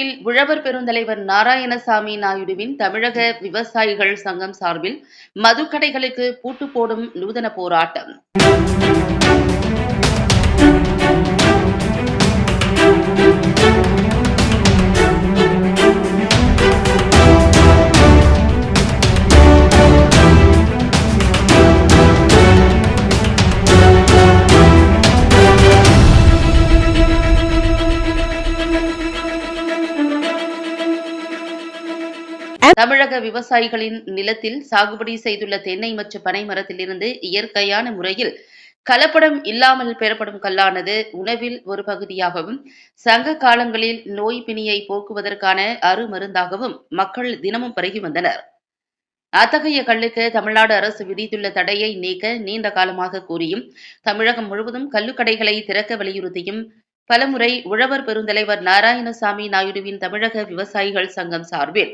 திருப்பத்தூரில் உழவர் பெருந்தலைவர் நாராயணசாமி நாயுடுவின் தமிழக விவசாயிகள் சங்கம் சார்பில் மதுக்கடைகளுக்கு பூட்டு போடும் நூதன போராட்டம். தமிழக விவசாயிகளின் நிலத்தில் சாகுபடி செய்துள்ள தென்னை மற்றும் பனை மரத்திலிருந்து இயற்கையான முறையில் கலப்படம் இல்லாமல் பெறப்படும் கல்லானது உணவில் ஒரு பகுதியாகவும் சங்க காலங்களில் நோய் பிணியை போக்குவதற்கான அருமருந்தாகவும் மக்கள் தினமும் பருகி வந்தனர். அத்தகைய கல்லுக்கு தமிழ்நாடு அரசு விதித்துள்ள தடையை நீக்க நீண்ட காலமாக கூறியும் தமிழகம் முழுவதும் கள்ளுக்கடைகளை திறக்க வலியுறுத்தியும் பலமுறை உழவர் பெருந்தலைவர் நாராயணசாமி நாயுடுவின் தமிழக விவசாயிகள் சங்கம் சார்பில்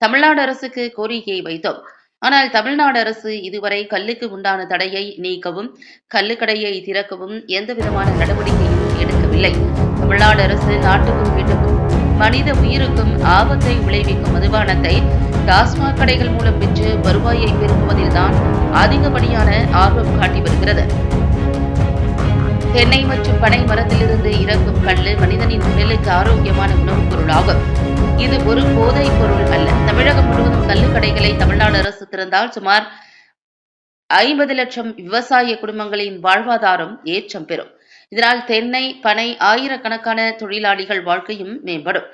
தமிழ்நாடு அரசுக்கு கோரிக்கையை வைத்தோம். ஆனால் தமிழ்நாடு அரசு இதுவரை கல்லுக்கு உண்டான தடையை நீக்கவும் கள்ளுக்கடையை திறக்கவும் எந்தவிதமான நடவடிக்கையும் எடுக்கவில்லை. தமிழ்நாடு அரசு நாட்டுக்கும் வீட்டுக்கும் மனித உயிருக்கும் ஆபத்தை விளைவிக்கும் மதுபானத்தை டாஸ்மாக் கடைகள் மூலம் விற்று வருவாயை பெருக்குவதில்தான் அதிகப்படியான ஆர்வம் காட்டி வருகிறது. தென்னை மற்றும் பனை மரத்திலிருந்து இறக்கும் கல்லு மனிதனின் உடலுக்கு ஆரோக்கியமான உணவுப் பொருளாகும். இது ஒரு போதைப் பொருள் அல்ல. தமிழகம் முழுவதும் கள்ளுக்கடைகளை தமிழ்நாடு அரசு திறந்தால் சுமார் 50 லட்சம் விவசாய குடும்பங்களின் வாழ்வாதாரம் ஏற்றம் பெறும். இதனால் தென்னை பனை ஆயிரக்கணக்கான தொழிலாளிகள் வாழ்க்கையும் மேம்படும்.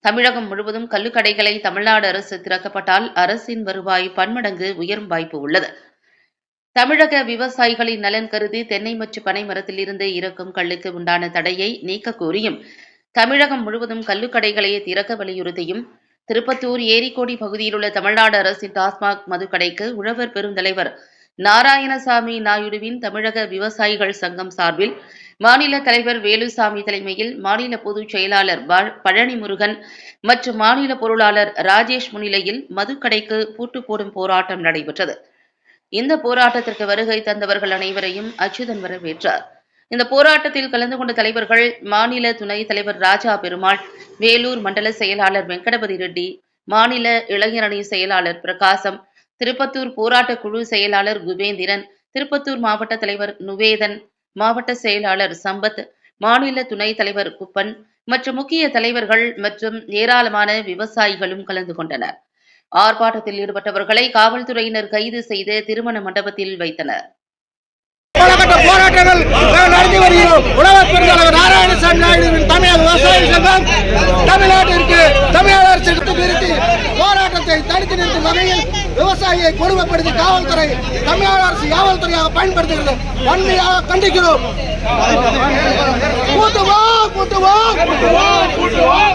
தமிழகம் முழுவதும் கள்ளுக்கடைகளை தமிழ்நாடு அரசு திறக்கப்பட்டால் அரசின் வருவாய் பன்மடங்கு உயரும் வாய்ப்பு உள்ளது. தமிழக விவசாயிகளின் நலன் கருதி தென்னை மற்றும் பனை மரத்திலிருந்து இறக்கும் கல்லுக்கு உண்டான தடையை நீக்க கோரியும் தமிழகம் முழுவதும் கள்ளுக்கடைகளை திறக்க வலியுறுத்தியும் திருப்பத்தூர் ஏரிக்கோடி பகுதியில் உள்ள தமிழ்நாடு அரசின் டாஸ்மாக் மதுக்கடைக்கு உழவர் பெருந்தலைவர் நாராயணசாமி நாயுடுவின் தமிழக விவசாயிகள் சங்கம் சார்பில் மாநில தலைவர் வேலுசாமி தலைமையில் மாநில பொதுச் செயலாளர் பழனி முருகன் மற்றும் மாநில பொருளாளர் ராஜேஷ் முன்னிலையில் மதுக்கடைக்கு பூட்டு போடும் போராட்டம் நடைபெற்றது. இந்த போராட்டத்திற்கு வருகை தந்தவர்கள் அனைவரையும் அச்சுதன் வரவேற்றார். இந்த போராட்டத்தில் கலந்து கொண்ட தலைவர்கள் மாநில துணைத் தலைவர் ராஜா பெருமாள், வேலூர் மண்டல செயலாளர் வெங்கடபதி ரெட்டி, மாநில இளைஞரணி செயலாளர் பிரகாசம், திருப்பத்தூர் போராட்ட குழு செயலாளர் குபேந்திரன், திருப்பத்தூர் மாவட்ட தலைவர் நுவேதன், மாவட்ட செயலாளர் சம்பத், மாநில துணைத் தலைவர் குப்பன் மற்றும் முக்கிய தலைவர்கள் மற்றும் ஏராளமான விவசாயிகளும் கலந்து கொண்டனர். ஆர்ப்பாட்டத்தில் ஈடுபட்டவர்களை காவல்துறையினர் கைது செய்து திருமண மண்டபத்தில் வைத்தனர். போராட்டங்கள் நடத்தி வருகிறோம். உழவர் பெருந்தலைவர் நாராயணசாமி நாயுடுவின் தமிழக விவசாய சங்கம் தமிழ்நாட்டிற்கு தமிழக அரசுக்கு நிறுத்தி போராட்டத்தை தடுத்து நிறுத்தும் வகையில் விவசாயியை கொடுமைப்படுத்தி காவல்துறை தமிழக அரசு காவல்துறையாக பயன்படுத்துகிறது. வன்மையாக கண்டிக்கிறோம். கூட்டுவோம் கூட்டுவோம் கூட்டுவோம்